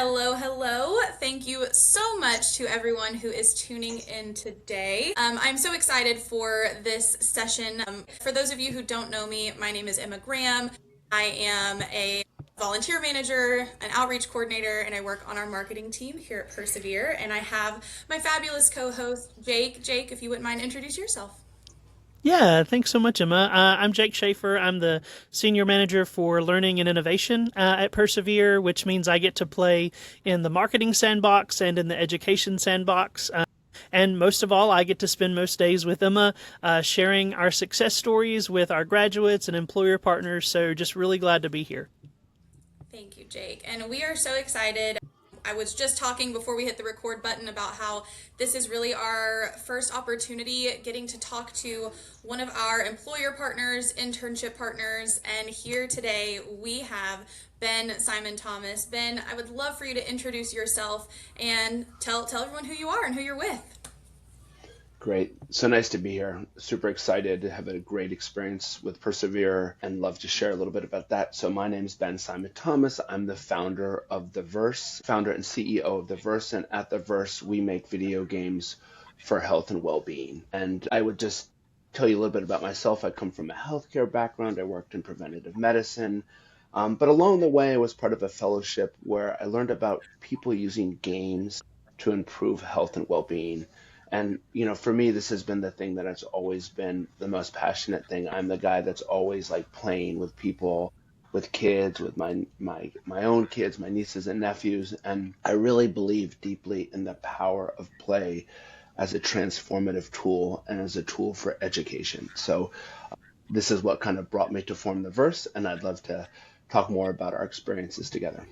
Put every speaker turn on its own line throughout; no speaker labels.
Hello, hello. Thank you so much to everyone who is tuning in today. I'm so excited for this session. For those of you who don't know me, my name is Emma Graham. I am a volunteer manager, an outreach coordinator, and I work on our marketing team here at Persevere. And I have my fabulous co-host, Jake. Jake, if you wouldn't mind, introduce yourself.
Yeah, thanks so much, Emma. I'm Jake Schaefer. I'm the Senior Manager for Learning and Innovation at Persevere, which means I get to play in the marketing sandbox and in the education sandbox. And most of all, I get to spend most days with Emma, sharing our success stories with our graduates and employer partners. So just really glad to be here.
Thank you, Jake. And we are so excited. I was just talking before we hit the record button about how this is really our first opportunity getting to talk to one of our employer partners, internship partners. And here today we have Ben Simon Thomas. Ben, I would love for you to introduce yourself and tell everyone who you are and who you're with.
Great. So nice to be here. Super excited to have a great experience with Persevere and love to share a little bit about that. So my name is Ben Simon Thomas. I'm the founder of The Verse, founder and CEO of The Verse. And at The Verse, we make video games for health and well-being. And I would just tell you a little bit about myself. I come from a healthcare background. I worked in preventative medicine. But along the way, I was part of a fellowship where I learned about people using games to improve health and well-being. And, for me, this has been the thing that has always been the most passionate thing. I'm the guy that's always like playing with people, with kids, with my own kids, my nieces and nephews. And I really believe deeply in the power of play as a transformative tool and as a tool for education. So this is what kind of brought me to form the Verse, and I'd love to talk more about our experiences together.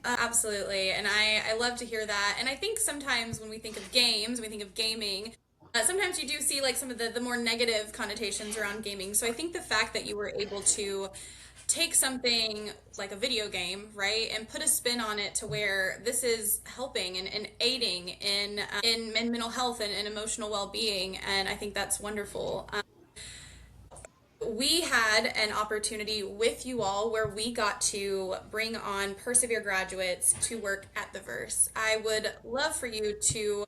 Absolutely. And I love to hear that. And I think sometimes when we think of games, we think of gaming, sometimes you do see like some of the more negative connotations around gaming. So I think the fact that you were able to take something like a video game, right, and put a spin on it to where this is helping and aiding in mental health and emotional well-being. And I think that's wonderful. We had an opportunity with you all where we got to bring on Persevere graduates to work at the Verse. I would love for you to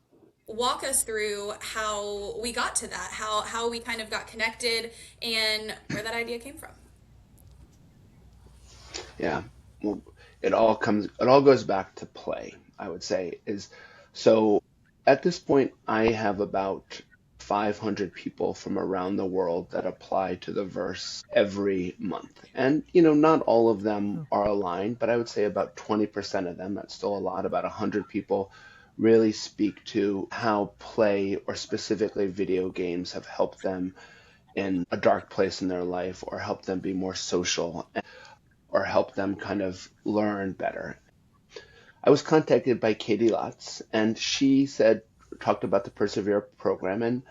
walk us through how we got to that, how we kind of got connected and where that idea came from.
Yeah. Well, it all goes back to play, I would say, is so at this point I have about 500 people from around the world that apply to the Verse every month. And, not all of them
Oh,
are aligned, but I would say about 20% of them, that's still a lot, about 100 people really speak to how play or specifically video games have helped them in a dark place in their life or helped them be more social or help them kind of learn better. I was contacted by Katie Lotz, and she talked about the Persevere program. And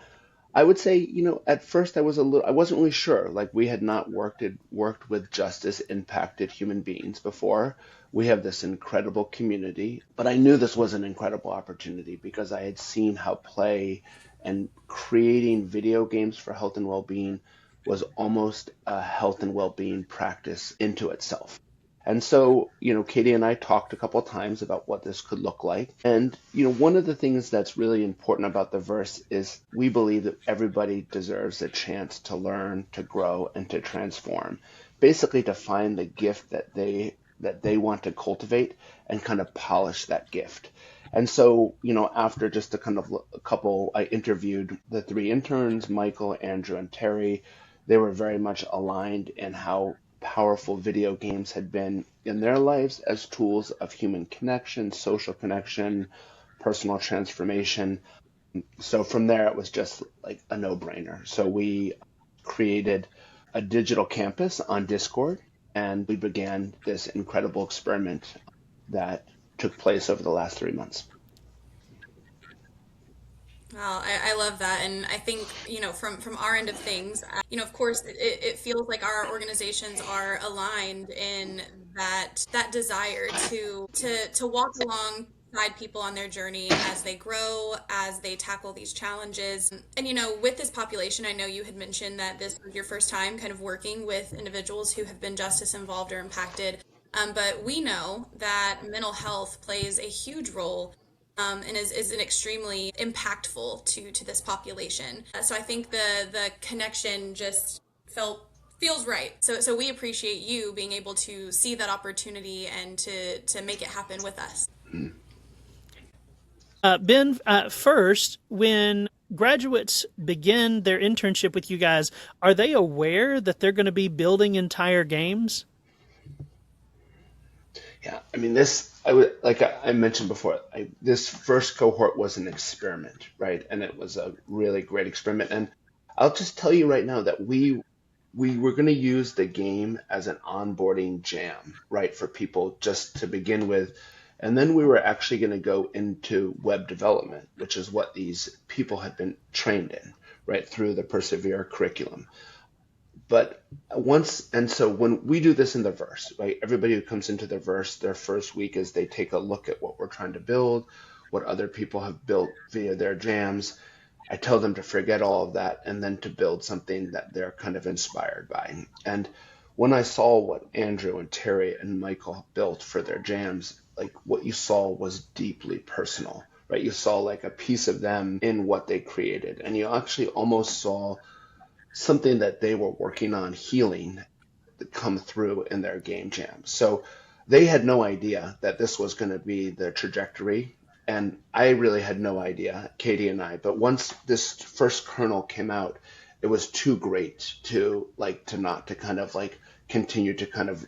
I would say, at first I wasn't really sure. Like we had not worked with justice impacted human beings before. We have this incredible community, but I knew this was an incredible opportunity because I had seen how play and creating video games for health and well-being was almost a health and well-being practice into itself. And so, Katie and I talked a couple of times about what this could look like. And, one of the things that's really important about the Verse is we believe that everybody deserves a chance to learn, to grow, and to transform. Basically to find the gift that they want to cultivate and kind of polish that gift. And so, after just a couple, I interviewed the three interns, Michael, Andrew, and Terry. They were very much aligned in how powerful video games had been in their lives as tools of human connection, social connection, personal transformation. So from there, it was just like a no-brainer. So we created a digital campus on Discord, and we began this incredible experiment that took place over the last 3 months.
Well, I love that. And I think, from our end of things, of course, it feels like our organizations are aligned in that desire to walk alongside people on their journey as they grow, as they tackle these challenges. And, with this population, I know you had mentioned that this was your first time kind of working with individuals who have been justice involved or impacted. But we know that mental health plays a huge role and is an extremely impactful to this population. So I think the connection just felt feels right. So we appreciate you being able to see that opportunity and to make it happen with us.
Ben, first, when graduates begin their internship with you guys, are they aware that they're going to be building entire games?
Yeah, I mean, this, I would, like I mentioned before, this first cohort was an experiment, right? And it was a really great experiment. And I'll just tell you right now that we were going to use the game as an onboarding jam, right, for people just to begin with. And then we were actually going to go into web development, which is what these people had been trained in, right, through the Persevere curriculum. But once, and so when we do this in the verse, right, everybody who comes into the verse, their first week is they take a look at what we're trying to build, what other people have built via their jams. I tell them to forget all of that and then to build something that they're kind of inspired by. And when I saw what Andrew and Terry and Michael built for their jams, like what you saw was deeply personal, right? You saw like a piece of them in what they created, and you actually almost saw something that they were working on healing come through in their game jam. So they had no idea that this was going to be the trajectory. And I really had no idea, Katie and I. But once this first kernel came out, it was too great to like to not to kind of like continue to kind of,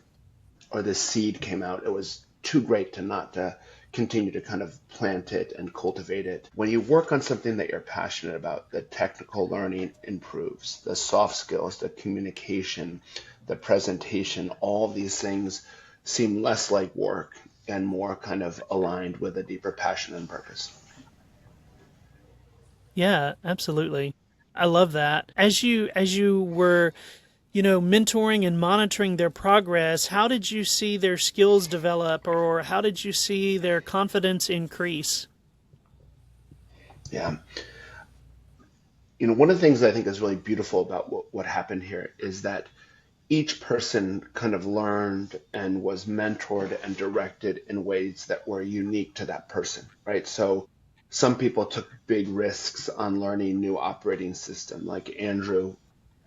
or the seed came out. It was too great to not to continue to kind of plant it and cultivate it. When you work on something that you're passionate about, the technical learning improves, the soft skills, the communication, the presentation, all these things seem less like work and more kind of aligned with a deeper passion and purpose.
Yeah, absolutely. I love that. As you were, mentoring and monitoring their progress, how did you see their skills develop or how did you see their confidence increase?
Yeah. One of the things I think is really beautiful about what happened here is that each person kind of learned and was mentored and directed in ways that were unique to that person, right? So some people took big risks on learning new operating system, like Andrew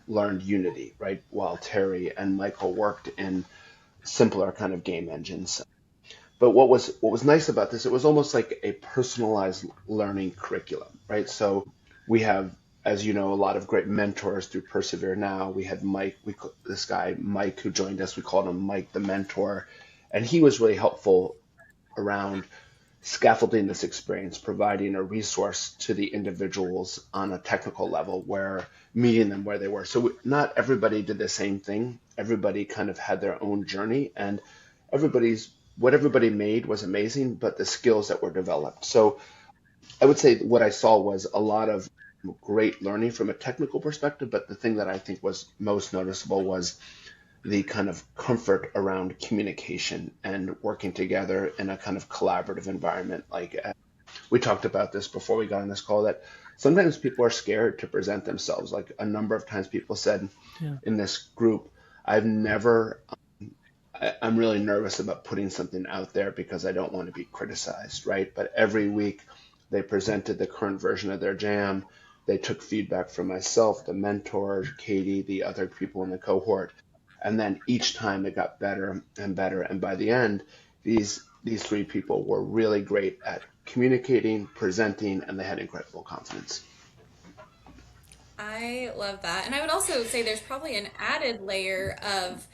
learned Unity, right? While Terry and Michael worked in simpler kind of game engines. But what was nice about this, it was almost like a personalized learning curriculum, right? So we have, as you know, a lot of great mentors through Persevere now. We had Mike, this guy Mike who joined us. We called him Mike the mentor, and he was really helpful around scaffolding this experience, providing a resource to the individuals on a technical level, where meeting them where they were. So not everybody did the same thing. Everybody kind of had their own journey, and everybody's what everybody made was amazing, but the skills that were developed. So I would say what I saw was a lot of great learning from a technical perspective, but the thing that I think was most noticeable was the kind of comfort around communication and working together in a kind of collaborative environment. Like we talked about this before we got on this call, that sometimes people are scared to present themselves. Like a number of times people said
Yeah.
in this group, I've never I'm really nervous about putting something out there because I don't want to be criticized, right? But every week they presented the current version of their jam. They took feedback from myself, the mentor, Katie, the other people in the cohort, and then each time it got better and better. And by the end, these three people were really great at communicating, presenting, and they had incredible confidence.
I love that. And I would also say there's probably an added layer of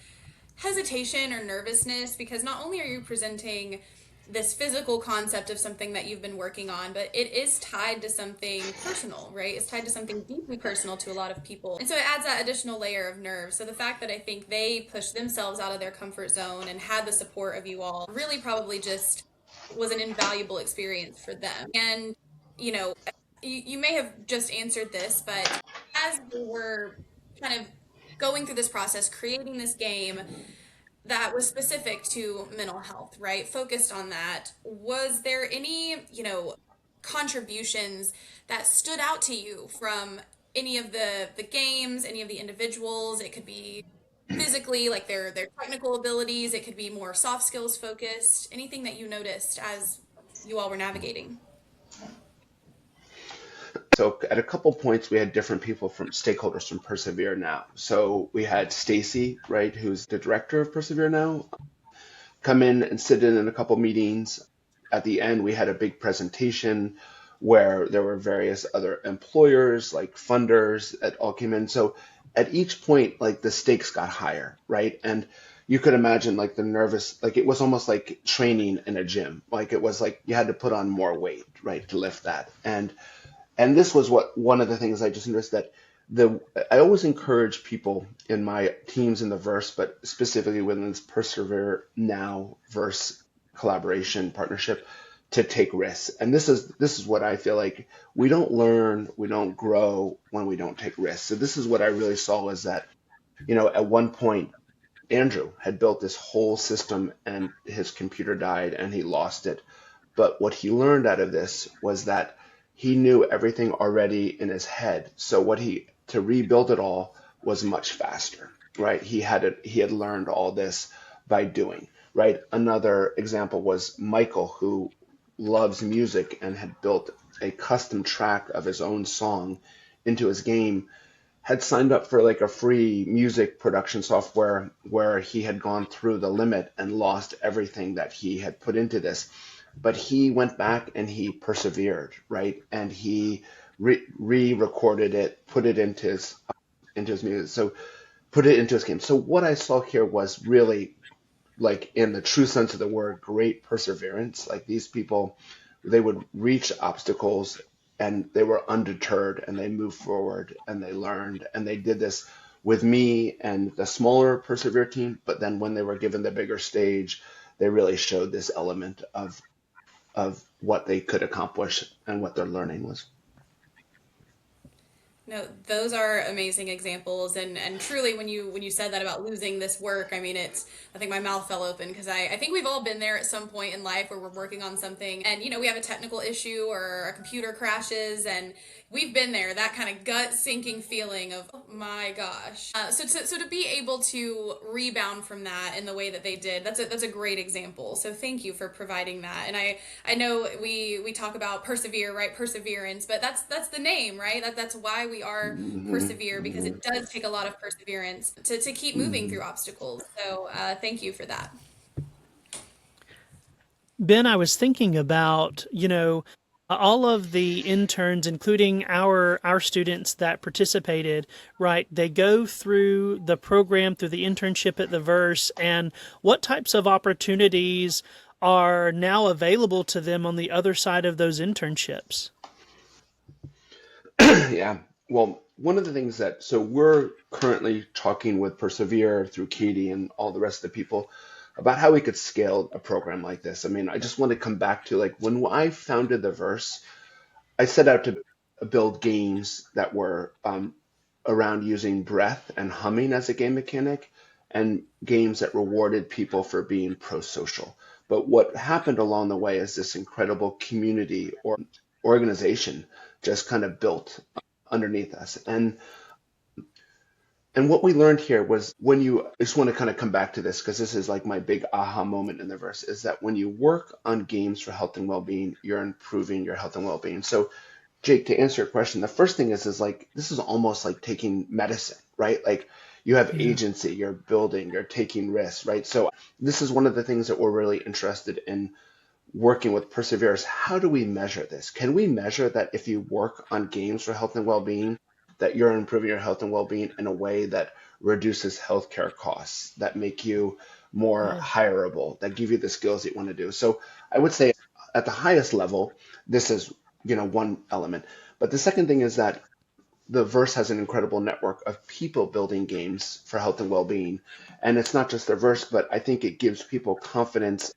hesitation or nervousness because not only are you presenting this physical concept of something that you've been working on, but it is tied to something personal, right? It's tied to something deeply personal to a lot of people. And so it adds that additional layer of nerve. So the fact that I think they pushed themselves out of their comfort zone and had the support of you all really probably just was an invaluable experience for them. And, you know, you may have just answered this, but as we were kind of going through this process, creating this game, that was specific to mental health, right? Focused on that. Was there any, contributions that stood out to you from any of the games, any of the individuals? It could be physically, like their technical abilities. It could be more soft skills focused. Anything that you noticed as you all were navigating?
So at a couple points, we had different people from stakeholders from Persevere now. So we had Stacy, right, who's the director of Persevere now, come in and sit in a couple meetings. At the end, we had a big presentation where there were various other employers, like funders, that all came in. So at each point, like the stakes got higher, right? And you could imagine like the nervous, like it was almost like training in a gym. Like it was like you had to put on more weight, right, to lift that. And this was what one of the things I just noticed that the I always encourage people in my teams in the verse, but specifically within this Persevere Now verse collaboration partnership, to take risks. And this is what I feel like we don't learn, we don't grow when we don't take risks. So this is what I really saw is that, at one point Andrew had built this whole system and his computer died and he lost it. But what he learned out of this was that he knew everything already in his head. So to rebuild it all was much faster, right? He had learned all this by doing, right? Another example was Michael, who loves music and had built a custom track of his own song into his game, had signed up for like a free music production software where he had gone through the limit and lost everything that he had put into this. But he went back and he persevered, right? And he re-recorded it, put it into his music. So put it into his game. So what I saw here was really, like in the true sense of the word, great perseverance. Like these people, they would reach obstacles and they were undeterred and they moved forward and they learned and they did this with me and the smaller Persevere team. But then when they were given the bigger stage, they really showed this element of what they could accomplish and what their learning was.
No, those are amazing examples, and truly, when you said that about losing this work, I mean, I think my mouth fell open because I think we've all been there at some point in life where we're working on something, and we have a technical issue or a computer crashes, and we've been there. That kind of gut sinking feeling of, oh my gosh. So to be able to rebound from that in the way that they did, that's a great example. So thank you for providing that. And I know we talk about persevere, right? Perseverance, but that's the name, right? That's why we are
Hmm.
persevere, because
Hmm.
it does take a lot of perseverance to keep moving
Hmm.
through obstacles. So thank you for that.
Ben, I was thinking about, all of the interns, including our students that participated, right? They go through the program, through the internship at the Verse, and what types of opportunities are now available to them on the other side of those internships?
Yeah. Well, one of the things so we're currently talking with Persevere through Katie and all the rest of the people about how we could scale a program like this. I mean, I just want to come back to like when I founded the Verse, I set out to build games that were around using breath and humming as a game mechanic and games that rewarded people for being pro-social. But what happened along the way is this incredible community or organization just kind of built underneath us. And what we learned here was I just want to kind of come back to this because this is like my big aha moment in the verse, is that when you work on games for health and well-being, you're improving your health and well-being. So Jake, to answer your question, the first thing is like this is almost like taking medicine, right? Like you have
Yeah.
agency, you're building, you're taking risks, right? So this is one of the things that we're really interested in working with Perseverance. How do we measure this? Can we measure that if you work on games for health and well-being, that you're improving your health and well-being in a way that reduces healthcare costs, that make you more
Yeah.
hireable, that give you the skills that you want to do? So I would say at the highest level, this is one element. But the second thing is that the Verse has an incredible network of people building games for health and well-being. And it's not just the Verse, but I think it gives people confidence.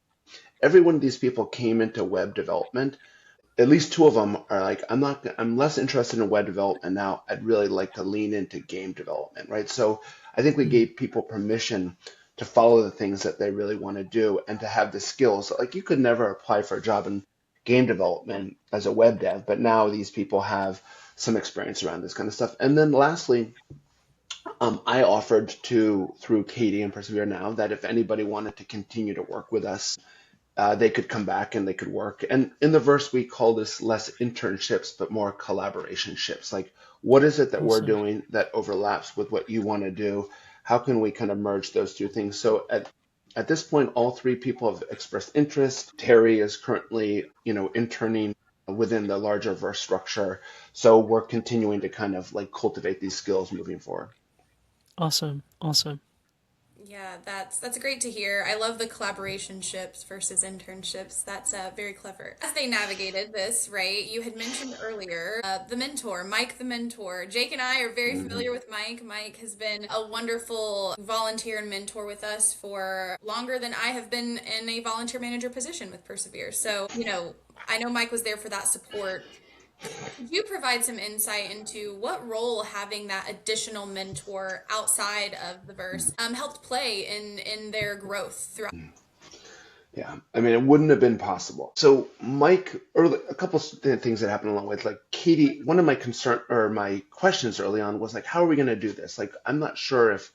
Every one of these people came into web development. At least two of them are like, I'm less interested in web development now. I'd really like to lean into game development, right? So I think we
Mm.
gave people permission to follow the things that they really want to do and to have the skills. Like you could never apply for a job in game development as a web dev, but now these people have some experience around this kind of stuff. And then lastly, I offered to, through Katie and Persevere Now, that if anybody wanted to continue to work with us, they could come back and they could work. And in the verse, we call this less internships, but more collaborationships. Like, what is it that we're
Awesome.
doing that overlaps with what you want to do? How can we kind of merge those two things? So at this point, all three people have expressed interest. Terry is currently, interning within the larger verse structure. So we're continuing to kind of like cultivate these skills moving forward.
Awesome. Awesome.
Yeah, that's great to hear. I love the collaborationships versus internships. That's very clever. As they navigated this, right? You had mentioned earlier the mentor, Mike the mentor. Jake and I are very
Mhm.
familiar with Mike. Mike has been a wonderful volunteer and mentor with us for longer than I have been in a volunteer manager position with Persevere. So, I know Mike was there for that support. Could you provide some insight into what role having that additional mentor outside of the verse helped play in their growth throughout?
Yeah, I mean, it wouldn't have been possible. So, Mike, early, a couple things that happened along with, like Katie. One of my concern or my questions early on was like, how are we going to do this? Like, I'm not sure if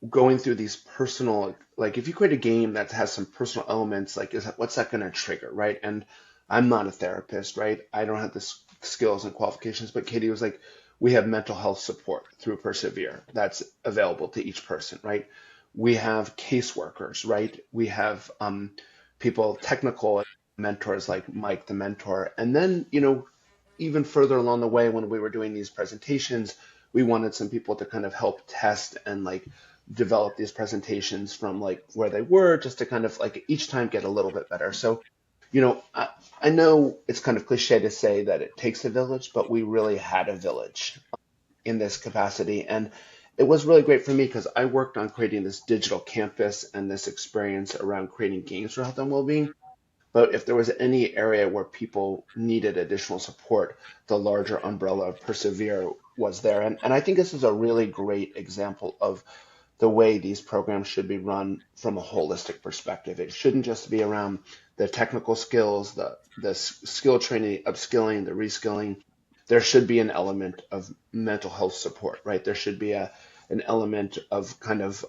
going through these personal, like, if you create a game that has some personal elements, like, what's that going to trigger, right? And I'm not a therapist, right? I don't have the skills and qualifications, but Katie was like, we have mental health support through Persevere that's available to each person, right? We have caseworkers, right? We have people, technical mentors like Mike, the mentor. And then, even further along the way, when we were doing these presentations, we wanted some people to kind of help test and like develop these presentations from like where they were, just to kind of like each time get a little bit better. So, I know it's kind of cliche to say that it takes a village, but we really had a village in this capacity. And it was really great for me because I worked on creating this digital campus and this experience around creating games for health and well-being. But if there was any area where people needed additional support, the larger umbrella of Persevere was there. And I think this is a really great example of the way these programs should be run from a holistic perspective. It shouldn't just be around the technical skills, the skill training, upskilling, the reskilling. There should be an element of mental health support, right? There should be an element of kind of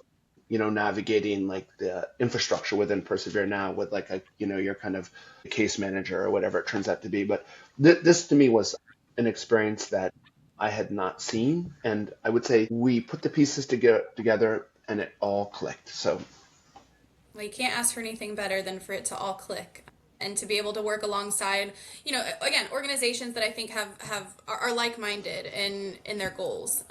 navigating like the infrastructure within Persevere Now with like your kind of case manager or whatever it turns out to be. But this to me was an experience that I had not seen, and I would say we put the pieces together and it all clicked. So
Well, you can't ask for anything better than for it to all click and to be able to work alongside, again, organizations that I think are like-minded in their goals.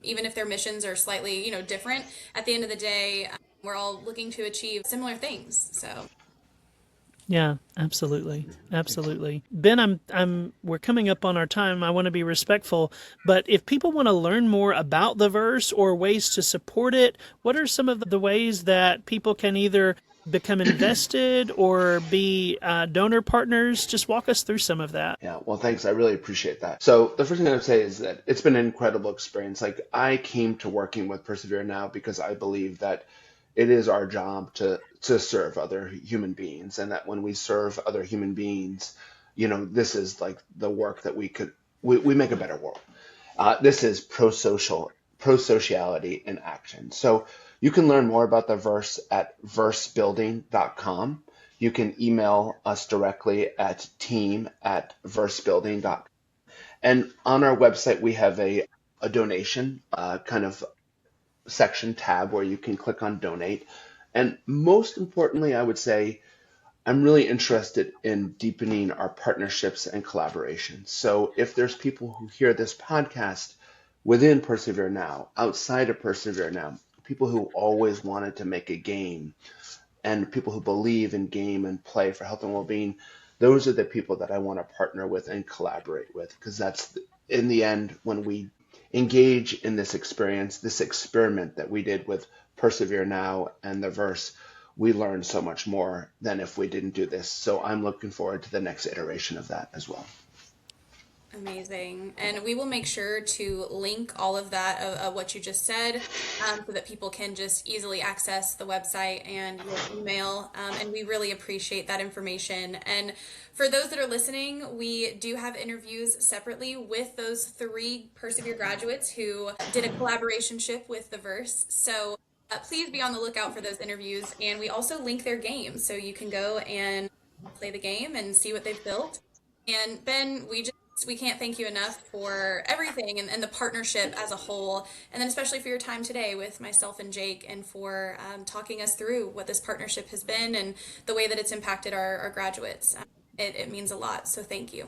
Even if their missions are slightly, different, at the end of the day, we're all looking to achieve similar things. So,
Yeah, absolutely. Absolutely. Ben, we're coming up on our time. I want to be respectful, but if people want to learn more about the verse or ways to support it, what are some of the ways that people can either become invested or be donor partners? Just walk us through some of that.
yeah, well, thanks. I really appreciate that. So the first thing I would say is that it's been an incredible experience. Like I came to working with Persevere Now because I believe that it is our job to serve other human beings, and that when we serve other human beings, this is like the work that we make a better world. This is pro sociality in action. So you can learn more about the verse at versebuilding.com. You can email us directly at team@versebuilding.com. And on our website, we have a donation kind of section tab where you can click on donate. And most importantly, I would say I'm really interested in deepening our partnerships and collaborations. So if there's people who hear this podcast within Persevere Now, outside of Persevere Now, people who always wanted to make a game and people who believe in game and play for health and well-being, those are the people that I want to partner with and collaborate with, because that's in the end when we engage in this experience, this experiment that we did with Persevere Now and the verse, we learn so much more than if we didn't do this. So I'm looking forward to the next iteration of that as well.
Amazing. And we will make sure to link all of that of what you just said so that people can just easily access the website and your email. And we really appreciate that information. And for those that are listening, we do have interviews separately with those 3 Persevere graduates who did a collaboration ship with the Verse. So please be on the lookout for those interviews. And we also link their games so you can go and play the game and see what they've built. And Ben, we can't thank you enough for everything and the partnership as a whole, and then especially for your time today with myself and Jake, and for talking us through what this partnership has been and the way that it's impacted our graduates. It means a lot, so thank you.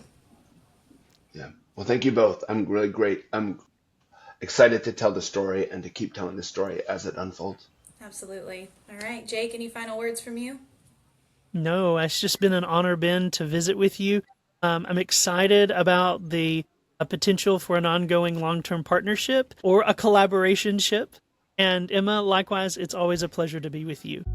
Yeah. Well, thank you both. I'm really great. I'm excited to tell the story and to keep telling the story as it unfolds.
Absolutely. All right, Jake, any final words from you?
No, it's just been an honor, Ben, to visit with you. I'm excited about the potential for an ongoing long-term partnership or a collaboration ship. And Emma, likewise, it's always a pleasure to be with you.